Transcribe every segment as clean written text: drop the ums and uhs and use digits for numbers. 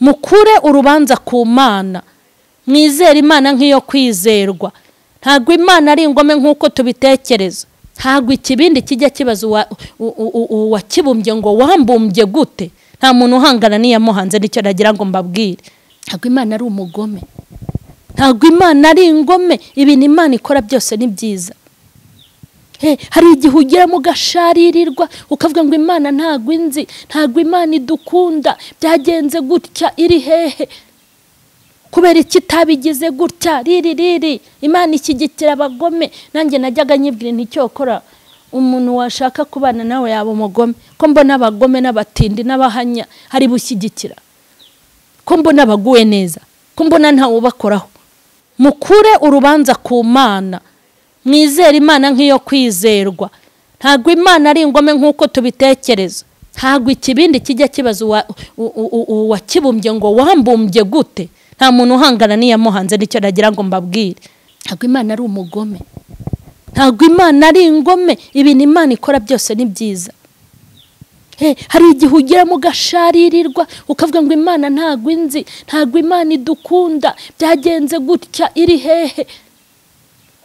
mukure urubanza ku Mana, mwizere Imana nk'iyo kwizerwa. Ntabwo Imana ari ingome nk'uko tubitekereza. Ntabwo ikibindi kijya kibaza uwakibumbye ngo wambumbye gute. Nta muntu uhangana n'iyamuhanze, nicyo nagira ngo mbabwire. Ntabwo Imana ari umugome, ntabwo Imana ari ingome. Ibintu Imana ikora byose ni byiza. Hari igihe ugera mu gasharirirwa ukavuga ngo Imana ntabwo inzi, ntabwo Imana idukunda, byagenze gutya, iri hehe, kubera iki tabigize gutya, riri Imana ikigitira abagome. Nanjye najyaga nyibwira nticyokora umuntu washaka kubana nawe yaba umugome, ko mbona abagome n'abatindi n'abahanya hari bushyigikira, ko mbona abaguwe neza, ko mbona nta ubakoraho. Mukure urubanza ku Mana, mwizere Imana nk'iyo kwizerwa. Ntabwo Imana ari ingome nk'uko tubitekereza. Ntabwo ikibindi kijya kibaza uwakibumbye ngo wambumbye gute. Nta muntu uhangana n'iyamuhanze, nicyo nagira ngo mbabwire. Ntabwo Imana ari umugome, ntabwo Imana ari ingome. Ibintu Imana ikora byose ni byiza. Hari igihe ugera mu gasharirirwa ukavuga ngo Imana ntabwo inzi, ntabwo Imana idukunda, byagenze gutya, iri hehe,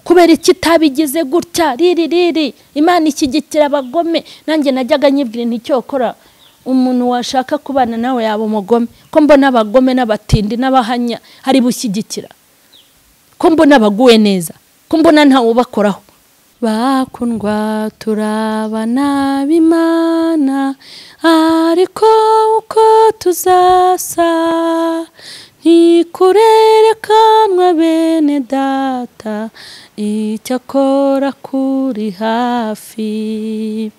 kubera iki tabigize gutya, riri Imana ikigitira abagome. Nanjye najyaga nyibwira nticyokora umuntu washaka kubana nawe yaba umugome, ko mbona abagome n'abatindi n'abahanya hari bushyigikira, ko mbona abaguwe neza, ko mbona nta ubakoraho. Bakundwa turabana b'Imana, ariko uko tuzasa ntikurerekanwa bene data, icyakora kuri hafi.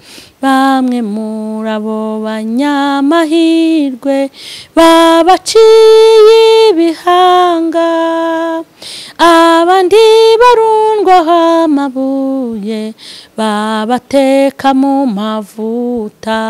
Bamwe muri abo banyamahirwe babaciye ibihanga, abandi barundwaho amabuye babateka mu mavuta.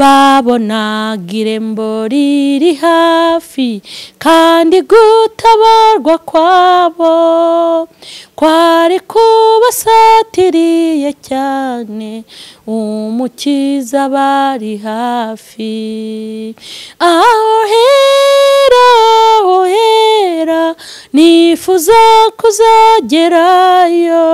Babonaga irembo riri hafi, kandi gutabarwa kwabo kwari kubasatiriye cyane, umukiza bari hafi. Aho hera nifuza kuzagerayo,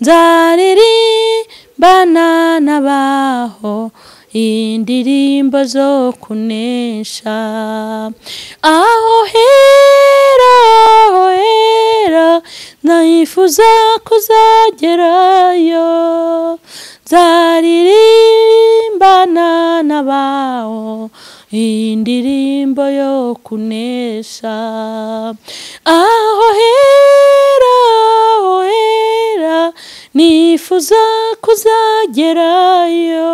nzaririmbana n'abaho indirimbo zo kunesha. Aho hera nifuza kuzagerayo, nzaririmbana n'abaho indirimbo yo kunesha. Aho hera nifuza kuzagerayo,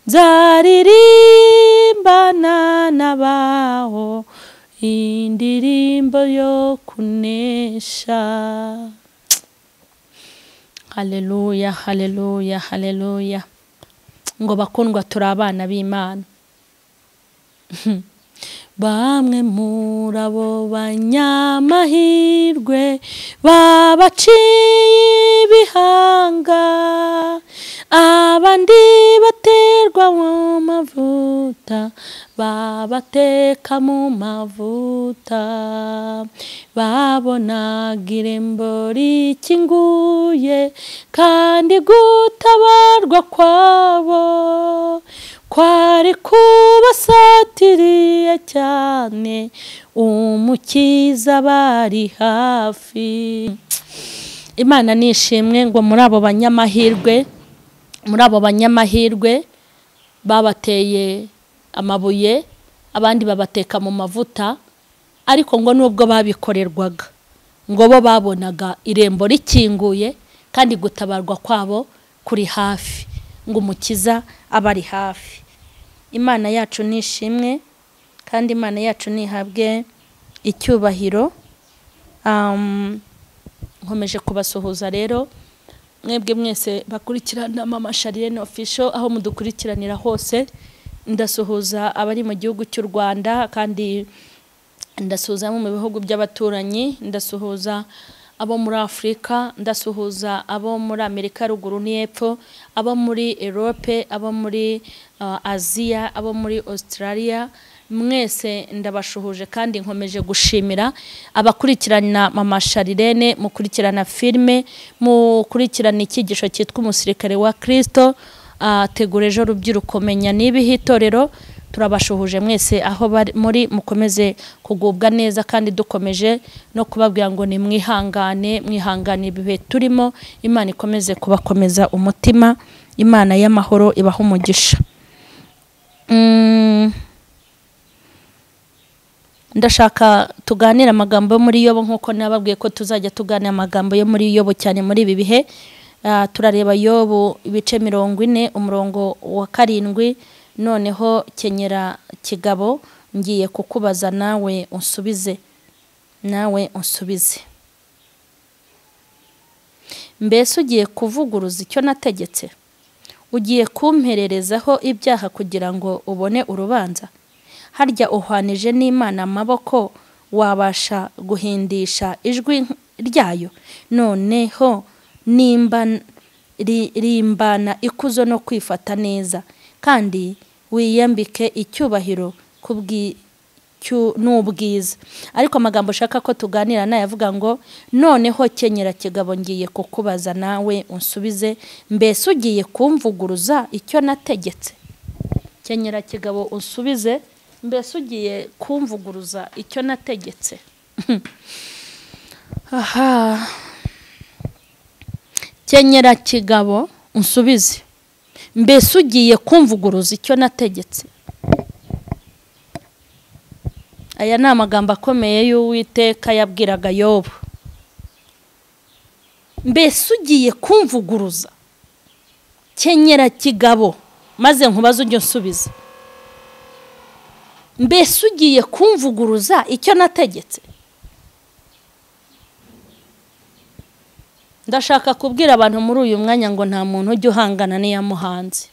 nzaririmbana n'abaho indirimbo yo kunesha. Haleluya, haleluya, haleluya. Ngo bakundwa turabana b'Imana. Bamwe muri abo banyamahirwe babaciye ibihanga, abandi baterwa mu mavuta babateka mu mavuta. Babonaga irembo rikinguye, kandi gutabarwa kwabo kwari kubasatiriye cyane, umukiza bari hafi. Imana nishimwe ngo muri abo banyamahirwe babateye amabuye, abandi babateka mu mavuta, ariko ngo nubwo babikorerwaga, ngo bo babonaga irembo rikinguye, kandi gutabarwa kwabo kuri hafi, ngo umukiza abari hafi. Imana yacu nishimwe, kandi Imana yacu nihabwe icyubahiro. Nkomeje kubasuhuza rero mwebwe mwese bakurikirana Mama Charlene official, aho mudukurikiranira hose. Ndasuhuza abari mu gihugu cy'u Rwanda, kandi ndasuhuza mu bihugu by'abaturanyi, ndasuhuza abo muri Afrika, ndasuhuza abo muri Amerika ruguru n'epfo, abo muri Europe, abo muri Asia, abo muri Australia, mwese ndabashuhuje kandi nkomeje gushimira abakurikirana mama Charlene, mukurikirana filme, mukurikirana ikigisho cyitwa umusirikare wa Kristo, tegura ejo rubyiruko menya nibihe itorero. Turabashuhuje mwese aho muri, mukomeze kugubwa neza kandi dukomeje no kubabwira ngo ni mwihangane ibihe turimo. Imana ikomeze kubakomeza umutima, Imana y'amahoro ibahe umugisha. Ndashaka tuganira amagambo yo muri Yobo, nkuko nababwiye ko tuzajya tuganira amagambo yo muri Yobo cyane muri ibi bihe. Turareba Yobo ibice 40 umurongo wa 7. Noneho kenyera kigabo, ngiye kukubaza nawe unsubize. Mbese ugiye kuvuguruza icyo nategetse? Ugiye kumpererezaho ibyaha kugira ngo ubone urubanza? Harya uhwanije n'Imana amaboko, wabasha guhindisha ijwi ryayo? Noneho rimbana ikuzo no kwifata neza, kandi wiyambike icyubahiro n'ubwiza. Ariko amagambo shaka ko tuganira nayavuga ngo noneho kenyera kigabo, ngiye kukubaza nawe unsubize. Mbese ugiye kumvuguruza icyo nategetse? Kenyera kigabo unsubize. Mbese ugiye kumvuguruza icyo nategetse? Aha, kenyera kigabo unsubize. Mbese ugiye kumvuguruza icyo nategetse? Aya ni amagambo akomeye y'Uwiteka yabwiraga Yobu. Mbese ugiye kumvuguruza? Kenyera kigabo maze nkubaze ujye unsubiza. Mbese ugiye kumvuguruza icyo nategetse? Ndashaka kubwira abantu muri uyu mwanya ngo nta muntu ujye uhangana n'iyamuhanze.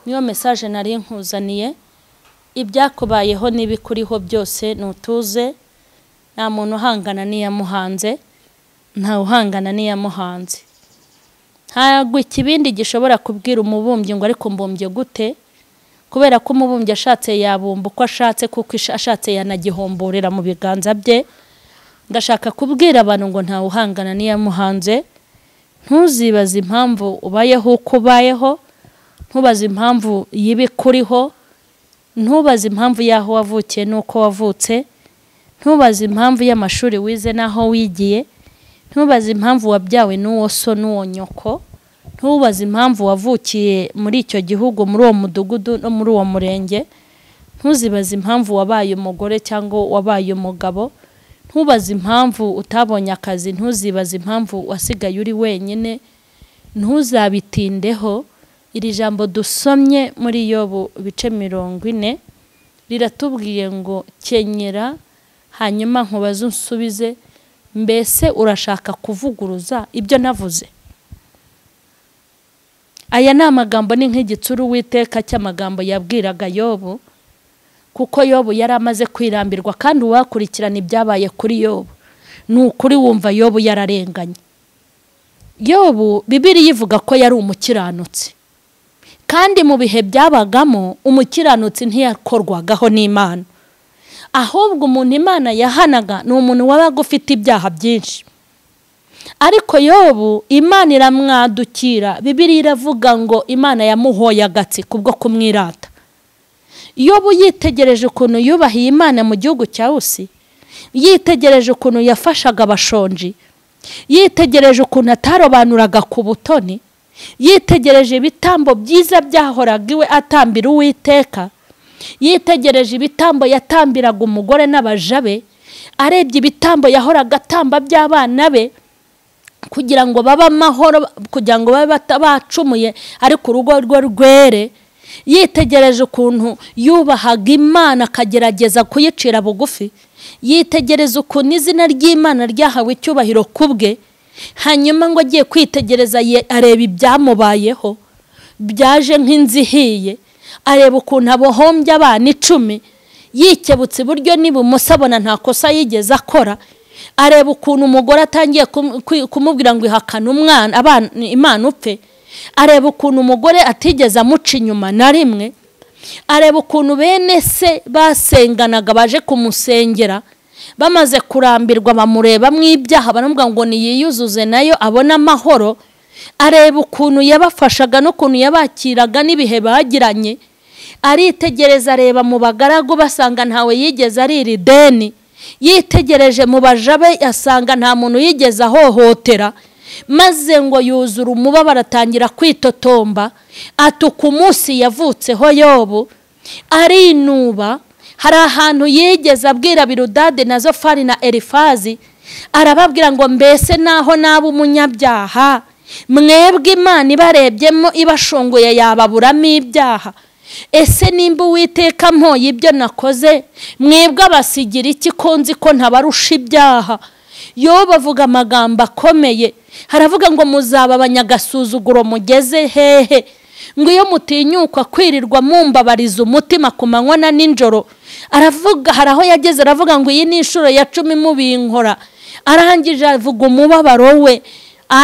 Niyo message nari nkuzaniye. Ibyakubayeho n'ibikuriho byose nutuze. Nta muntu uhangana n'iyamuhanze, nta uhangana n'iyamuhanze. Ntabwo ikibindi gishobora kubwira umubumbyi ngo ariko mbumbye gute, kubera ko umubumbyi ashatse yabumba uko ashatse, kuko ashatse yanagihomborera mu biganza bye. Ndashaka kubwira abantu ngo nta uhangana n'iyamuhanze. Ntuzibaze impamvu ubayeho uko ubayeho, ntubaze impamvu y'ibikuriho, ntubaze impamvu y'aho wavukiye n'uko wavutse, ntubaze impamvu y'amashuri wize n'aho wigiye, ntubaze impamvu wabyawe n'uwo so n'uwo nyoko, ntubaze impamvu wavukiye muri icyo gihugu, muri uwo mudugudu no muri uwo murenge, ntuzibaze impamvu wabaye umugore cyangwa wabaye umugabo, ntubaze impamvu utabonye akazi, ntuzibaze impamvu wasigaye uri wenyine, ntuzabitindeho. Iri jambo dusomye muri Yobu ibice 40 riratubwiye ngo kenyera hanyuma nkubaze unsubize. Mbese urashaka kuvuguruza ibyo navuze? Aya ni amagambo ni nk'igitsuru Uwiteka cy'amagambo yabwiraga Yobu, kuko Yobu yari amaze kwirambirwa. Kandi uwakurikirana ibyabaye kuri Yobu ni ukuri wumva Yobu yararenganye. Yobu Bibiliya ivuga ko yari umukiranutsi, kandi mu bihe byabagamo umukiranutsi ntiyakorwagaho n'Imana, ahubwo umuntu Imana yahanaga ni umuntu wabaga ufite ibyaha byinshi. Ariko Yobu Imana iramwadukira. Bibiliya iravuga ngo Imana yamuhoye agatsi kubwo kumwirata. Yobu yitegereje ukuntu yubahiye Imana mu gihugu cya Usi, yitegereje ukuntu yafashaga abashonji, yitegereje ukuntu atarobanuraga ku butoni, yitegereje ibitambo byiza byahoraga iwe atambira Uwiteka, yitegereje ibitambo yatambiraga umugore n'abajabe, arebye ibitambo yahoraga atamba by'abana be kugira ngo baba amahoro, kugira ngo babe batabacumuye ariko urugo rwe rwere. Yitegereje ukuntu yubahaga Imana akagerageza kuyicira bugufi, yitegereza ukuntu izina ry'Imana ryahawe icyubahiro kubwe. Hanyuma ngo agiye kwitegereza areba ibyamubayeho byaje nk'inzihiye, areba ukuntu abohombye abana 10, yikebutse iburyo n'ibumoso abona nta kosa yigeze akora. Areba ukuntu umugore atangiye kumubwira ngo ihakana umwana abana Imana upfe. Areba ukuntu umugore atigeze amuca inyuma na rimwe. areba ukuntu bene se basenganaga baje kumusengera, bamaze kurambirwa bamureba mu ibyaha baravuga ngo niyiyuzuze nayo abona amahoro. Areba ukuntu yabafashaga n'ukuntu yabakiraga n'ibihe bagiranye, aritegereza areba mu bagaragu basanga ntawe yigeze arira ideni, yitegereje mu bajabe asanga nta muntu yigeze ahohotera, maze ngo yuzura umubabaro atangira kwitotomba, atuka umunsi yavutseho Yobu, arinuba. Hari ahantu yigeze abwira Birudade na Zofari na Elifazi, arababwira ngo mbese naho naba umunyabyaha, mwebwe Imana ibarebyemo ibashongoye yababuramo ibyaha. Ese nimba Uwiteka mpoye ibyo nakoze, mwebwe abasigira iki ko nzi ko ntabarusha ibyaha? Yobu avuga amagambo akomeye, haravuga ngo muzaba abanyagasuzuguro mugeze hehe, ngo iyo mutinyuka kwirirwa mumbabariza umutima ku manywa na nijoro. Aravuga haraho yageze aravuga ngo iyi ni inshuro ya 10 mubinkora. Arangije avuga umubabaro we,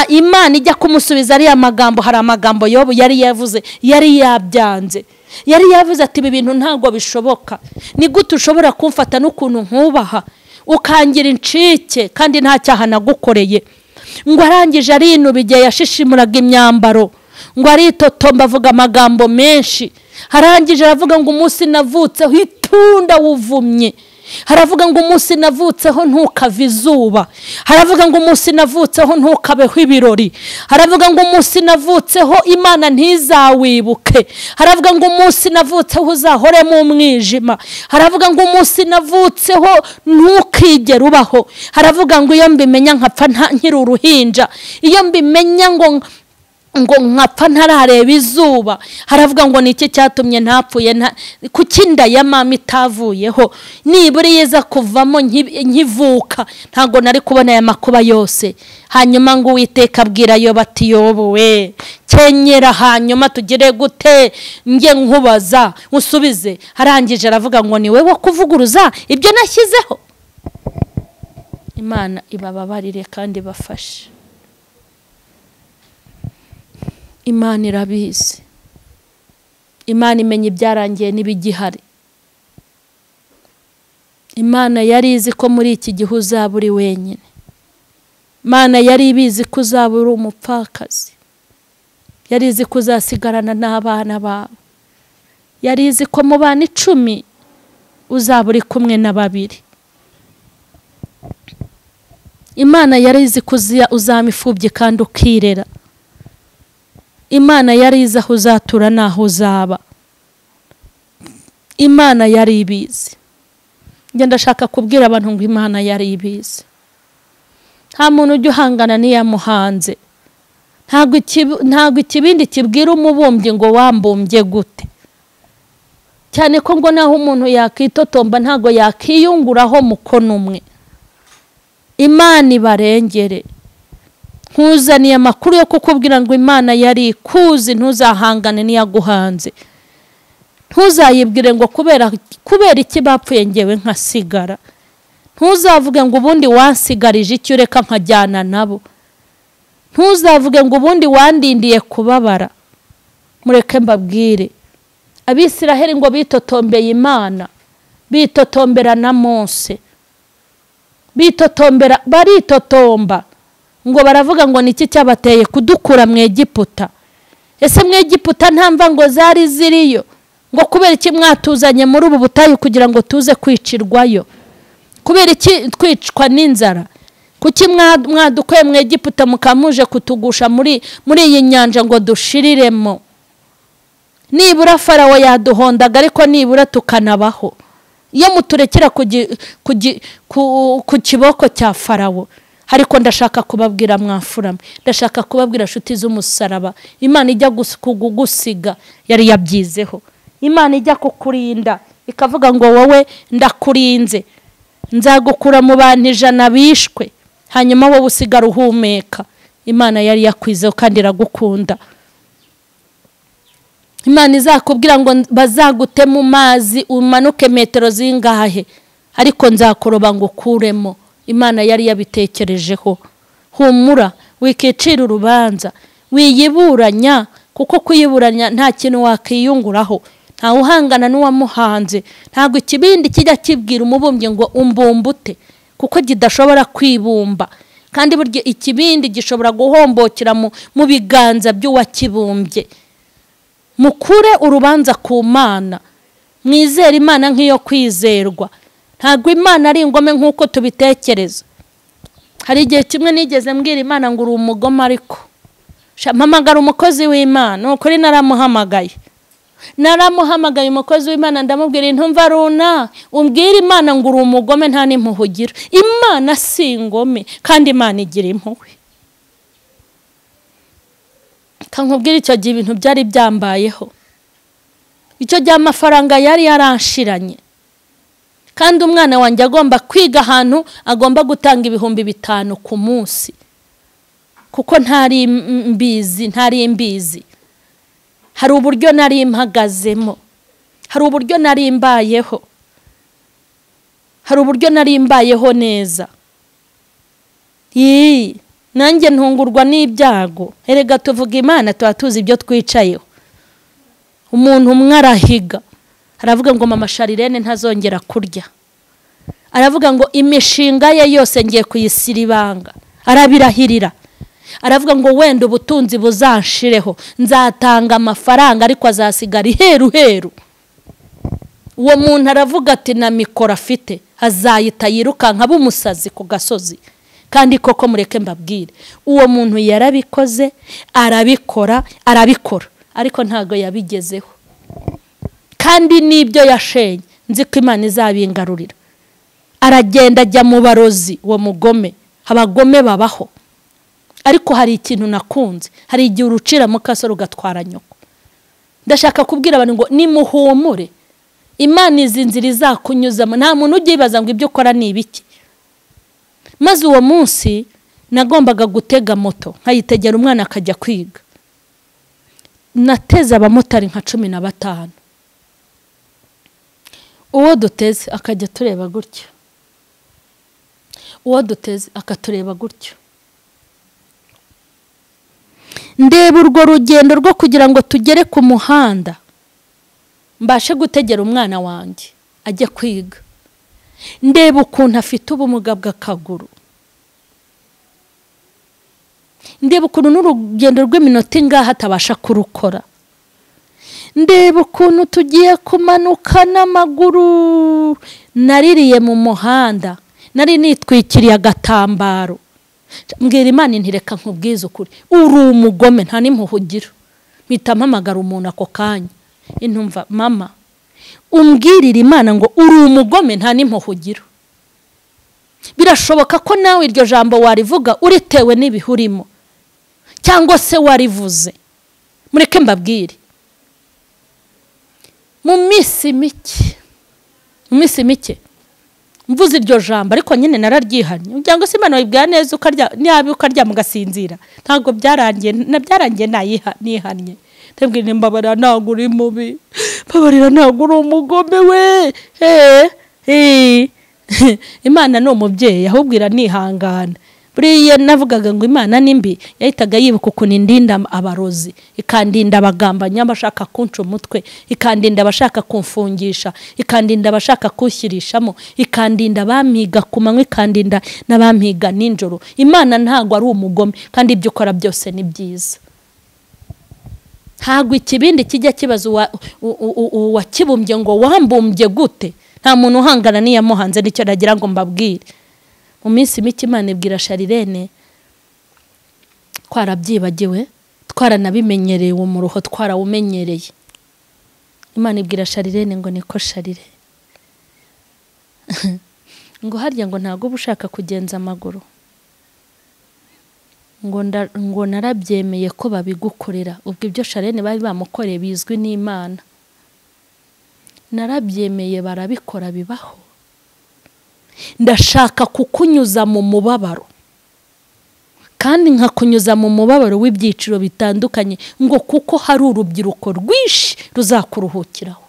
Imana ijya kumusubiza ari amagambo. Hari amagambo Yobu yari yavuze, yari yabyanze, yari yavuze ati ibi bintu ntago bishoboka. Ni gute ushobora kumfata n'ukuntu nkubaha ukangira incike kandi nta cyaha nagukoreye? Ngo arangije arinuba igihe yashishimuraga imyambaro, ngo aritotomba avuga amagambo menshi. Harangije aravuga ngo umunsi navutseho itunda wuvumye, haravuga ngo umunsi navutseho ntukave izuba, haravuga ngo umunsi navutseho ntukabeho ibirori, haravuga ngo umunsi navutseho Imana ntizawibuke, haravuga ngo umunsi navutseho uzahore mu mwijima, haravuga ngo umunsi navutseho ntukigere ubaho, haravuga ngo iyo mbimenya nkapfa nkiri uruhinja, iyo mbimenya ngo nkapfa ntarareba izuba, haravuga ngo niki cyatumye ntapfuye, kuki inda ya mama itavuyeho, nibura yeza kuvamo nkivuka ntago nari kubona aya makuba yose. Hanyuma ngo Uwiteka abwira Yobu ati Yobu we kenyera, hanyuma tugire gute nge nkubaza usubize. Harangije aravuga ngo ni wewe kuvuguruza ibyo nashyizeho. Imana ibababarire kandi bafashe. Imana irabizi, Imana imenya ibyarangiye n'ibigihari. Imana yari izi ko muri iki gihe uzaba uri wenyine. Imana yari ibizi ko uzaba uri umupfakazi, yari izi ko uzasigarana n'abana bawe, yari izi ko mu bana 10 uzaba uri kumwe na 2. Imana yari izi ko uzaba imfubyi kandi ukirera. Imana yari izi aho uzatura naho uzaba. Imana yari ibizi. Njye ndashaka kubwira abantu ngo Imana yari ibizi. Nta muntu ujya uhangana n'iyamuhanze. Ntago ikibindi kibwira umubumbyi ngo wambumbye gute. Cyane ko ngo naho umuntu yakitotomba ntago yakiyunguraho mukono umwe. Imana ibarengere. Nkuzaniye amakuru yo kukubwira ngo Imana yari ikuzi, ntuzahangane n'iyaguhanze. Ntuzayibwire ngo kubera iki bapfuye ngewe nkasigara. Ntuzavuge ngo ubundi wansigarije icyo ureka nkajyana nabo. Ntuzavuge ngo ubundi wandindiye kubabara. Mureke mbabwire, Abisiraheli ngo bitotombeye Imana, bitotombera na Mose, baritotomba ngo baravuga ngo niki cyabateye kudukura mu Egiputa. Ese mu Egiputa ntamva ngo zari ziriyo, ngo kubera iki mwatuzanye muri ubu butayu kugira ngo tuze kwicirwayo? Kubera iki twicwa n'inzara? Kuki mwadukoye mu Egiputa mukamuje kutugusha muri iyi nyanja ngo dushiriremo? Nibura Farawo yaduhondaga ariko nibura tukanabaho. Iyo muturekera ku kiboko cya Farawo. Ariko ndashaka kubabwira mwafurame, ndashaka kubabwira nshuti z'umusaraba, Imana ijya kugusiga yari yabyizeho. Imana ijya kukurinda ikavuga ngo wowe ndakurinze, nzagukura mu bantu 100 bishwe, hanyuma wowe usigara uhumeka. Imana yari yakwizeho kandi iragukunda. Imana izakubwira ngo bazagute mu mazi umanuke metero zingahe, ariko nzakuroba ngo ukuremo. Imana yari yabitekerejeho. Humura, wikicira urubanza, wiyiburanya, kuko kuyiburanya nta kintu wakiyunguraho, ntawe uhangana n'uwamuhanze. Ntabwo ikibindi kijya kibwira umubumbyi ngo umbumbute, kuko kidashobora kwibumba. Kandi burya ikibindi gishobora guhombokera mu biganza by'uwakibumbye. Mukure urubanza ku Mana, mwizere Imana nk'iyo kwizerwa. Ntabwo Imana ari ingome nk'uko tubitekereza. Hari igihe kimwe nigeze mbwira Imana ngo uri umugome, ariko mpamagara umukozi w'Imana. Ukuri naramuhamagaye umukozi w'Imana, ndamubwira intumva runa, umbwira Imana ngo uri umugome nta n'impuhwe ugira. Imana si ingome kandi Imana igira impuhwe. Kankubwira icyo gihe ibintu byari byambayeho. Icyo gihe amafaranga yari yaranshiranye, kandi umwana wanjye agomba kwiga ahantu agomba gutanga 5,000 ku munsi, kuko ntari imbizi. Hari uburyo nari mpagazemo, hari uburyo nari mbayeho, hari uburyo nari mbayeho neza. Nanjye ntungurwa n'ibyago. Erega tuvuga Imana tuba tuzi ibyo twicayeho. Umuntu umwe arahiga, aravuga ngo mama Charlene ntazongera kurya. Aravuga ngo imishinga ye yose ngiye kuyisira ibanga. Arabirahirira. Aravuga ngo wenda ubutunzi buzanshireho, nzatanga amafaranga ariko azasigara iheru. Uwo muntu aravuga ati na mikoro afite azayita yirukanka bumusazi ku gasozi. Kandi koko mureke mbabwire, uwo muntu yarabikoze, arabikora, ariko ntago yabigezeho. Kandi nibyo yashenye, nzi ko Imana izabingarurira. Aragenda ajya mu barozi, uwo mugome. Abagome babaho. Ariko hari ikintu nakunze, hari igihe urucira mu kasoro ugatwara nyoko. Ndashaka kubwira abantu ngo nimuhumure, Imana izi nzira izakunyuzamo. Nta muntu ugibaza ngo ibyo ukora ni ibiki. Maze uwo munsi nagombaga gutega moto, nkayitegera umwana akajya kwiga. Nateze abamotari nka 15. Uwo duteze akajya tureba gutyo, uwo duteze akatureba gutyo. Ndeba urwo rugendo rwo kugira ngo tugere ku muhanda, mbashe gutegera umwana wanjye ajye kwiga. Ndeba ukuntu afite ubumuga bw'akaguru. Ndeba ukuntu n'urugendo rw'iminota ingaha atabasha kurukora. Ndeba ukuntu tugiye kumanuka n'amaguru. Naririye mu muhanda, nari nitwikiriye agatambaro. Mbwira Imana ntireka nkubwiza ukuri, uri umugome nta n'impuhwe ugira. Mpita mpamagara umuntu ako kanya, intumva mama, umbwirira Imana ngo uri umugome nta n'impuhwe ugira. Birashoboka ko nawe iryo jambo warivuga uritewe n'ibihurimo, cyangwa se warivuze. Mureke mbabwire, mu minsi mike mvuze iryo jambo, ariko nyine nararyihanye. Cyangwa se Imana wibwira neza ukarya mugasinzira. Ntago byarangiye nihanye. Tebwire mbabarira ntago uri mubi, mbabarira ntago uri umugome we. Imana ni umubyeyi, ahubwira nihangana. Buriya navugaga ngo Imana nimbi, yahitaga yibuka ukuntu indinda abarozi, ikandinda abagambanya abashaka kunca umutwe, ikandinda abashaka kumfungisha, ikandinda abashaka kushyirishamo, ikandinda abampiga ku manywa, ikandinda n'abampiga ninjoro. Imana ntago ari umugome, kandi ibyo ukora byose ni byiza. Ntago ikibindi kijya kibaza uwakibumbye ngo wambumbye gute. Nta muntu uhangana n'iyamuhanze, nicyo nagira ngo mbabwire. Mu minsi mike Imana ibwira Charlene, twarabyibagiwe, twaranabimenyereye, uwo muruho twarawumenyereye. Imana ibwira Charlene ngo niko Charlene, ngo harya ngo ntago ubushaka kugenza amaguru, ngo narabyemeye ko babigukorera. Ubwo ibyo Charlene bari bamukoreye bizwi n'Imana. Narabyemeye barabikora bibaho. Ndashaka kukunyuza mu mubabaro, kandi nkakunyuza mu mubabaro w'ibyiciro bitandukanye, ngo kuko hari urubyiruko rwishi ruzakuruhukiraho.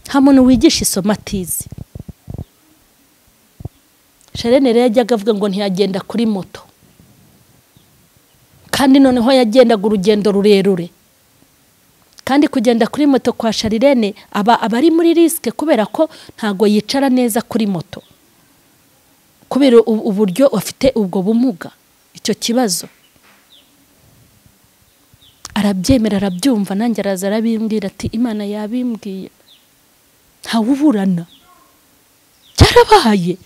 Nta muntu wigisha isomo atizi. Charlene rero yajyaga avuga ngo ntiyagenda kuri moto, kandi noneho yagendaga urugendo rurerure. kandi kugenda kuri moto kwa Charlene aba ari muri risque kubera ko ntago yicara neza kuri moto kubera uburyo afite ubwo bumuga icyo kibazo arabyemera arabyumva nanjye araza arabimbwira ati Imana yabimbwiye ntawuburana cyarabaye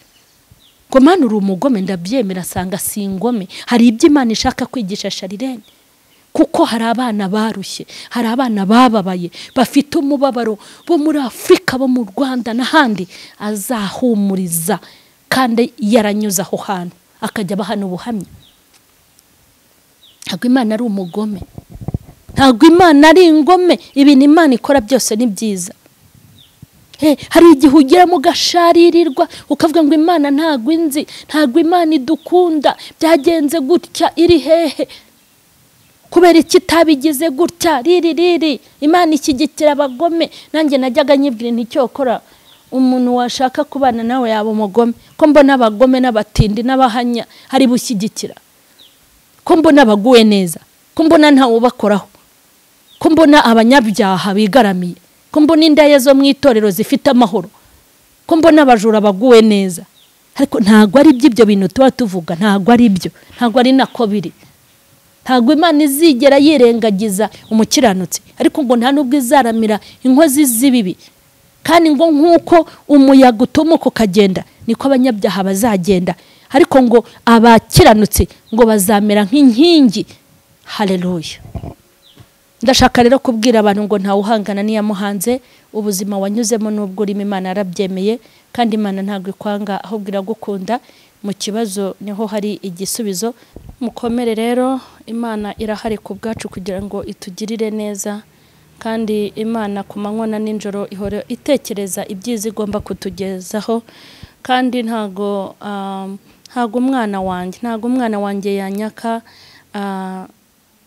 ngo Mana uri umugome ndabyemera sanga singome hari ibyo Imana ishaka kwigisha Charlene kuko hari abana barushye hari abana bababaye bafite umubabaro bo muri Afrika bo mu Rwanda n'ahandi azahumuriza kandi yaranyuza aho hantu akajya bahana ubuhamya ntabwo Imana ari umugome ntabwo Imana ari ingome ibintu Imana ikora byose ni byiza hari igihe ugira mu gasharirirwa ukavuga ngo Imana ntabwo inzi ntabwo Imana idukunda byagenze gutya iri hehe kubera iki tabigize gutya riri Imana ikigitira abagome nanjye najyaga nyibwira nticyokora umuntu washaka kubana nawe yaba umugome ko mbona abagome n'abatindi n'abahanya hari bushyigikira ko mbona abaguwe neza ko mbona ntawe ubakoraho ko mbona abanyabyaha bigaramiye ko mbona indaye zo mu itorero zifite amahoro ko mbona abajura baguwe neza ariko ntago ari by'ibyo bintu tuba tuvuga ntago ari byo ntago ari nako biri ntago Imana izigera yirengagiza umukiranutsi ariko ngo nta nubwo izaramira inkozi z'ibibi kandi ngo nkuko umuyaga utumuka ukagenda niko abanyabyaha bazagenda ariko ngo abakiranutsi ngo bazamera nk'inkingi haleluya ndashaka rero kubwira abantu ngo nta uhangana niyamuhanze ubuzima wanyuzemo nubwo uri Imana yarabyemeye kandi Imana ntago ikwanga ahubwo iragukunda mu kibazo niho hari igisubizo mukomere rero Imana irahari ku bwacu kugira ngo itugirire neza kandi Imana ku manywa na ninjoro ihora itekereza ibyiza igomba kutugezaho kandi ntago umwana wanjye yanyaka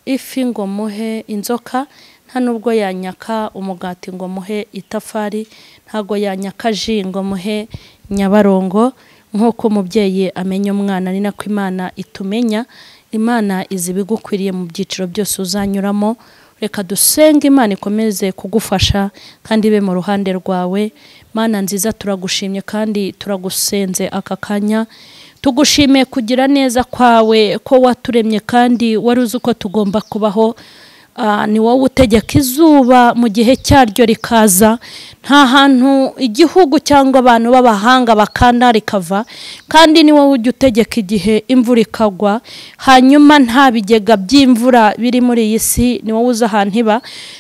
ifi ngo muhe inzoka nta nubwo yanyaka umugati ngo muhe itafari ntago yanyaka ji ngo muhe nyabarongo nk'uko umubyeyi amenya umwana ni nako Imana itumenya Imana izi bigukwiriye mu byiciro byose uzanyuramo reka dusenge Imana ikomeze kugufasha kandi be mu ruhande rwawe Mana nziza turagushimye kandi turagusenze aka kanya tugushimiye kugira neza kwawe ko waturemye kandi wari uzi uko tugomba kubaho ni wowe utegeka izuba mu gihe cyaryo rikaza nta hantu igihugu cyangwa abantu b'abahanga bakanda rikava kandi ni wowe ujya utegeka igihe imvura ikagwa hanyuma nta bigega by'imvura biri muri iyi si ni wowe uzi ahantu iba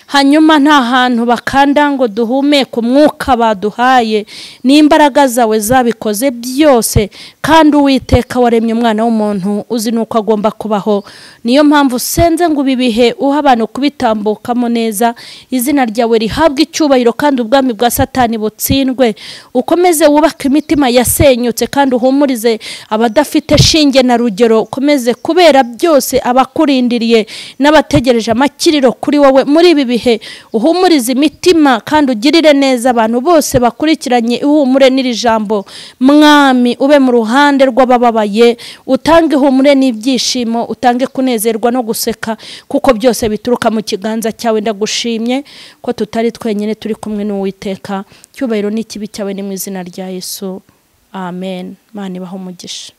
hanyuma nta hantu bakanda ngo duhumeke umwuka baduhaye n'imbaraga zawe zabikoze byose kandi Uwiteka waremye umwana w'umuntu uzi nuko agomba kubaho niyo mpamvu senze ngo bibihe uha abantu kubitambukamo neza izina ryawe rihabwa icyubahiro kandi ubwami bwa Satani butsindwe ukomeze wubaka imitima yasenyutse kandi uhumurize abadafite shinge na rugero ukomeze kubera byose abakurindiriye n'abategereje amakiriro kuri wowe muri ibi bihe uhumurize imitima kandi ugirire neza abantu bose bakurikiranye ihumure n'iri jambo mwami ube mu ruhande rw'abababaye utange ihumure n'ibyishimo utange kunezerwa no guseka kuko byose bituruka mu kiganza cyawe ndagushimye ko tutari twenyine turi kumwe n'Uwiteka cyubahiro n'ikibi cyawe ni mu izina rya Yesu amen Mana ibahe umugisha.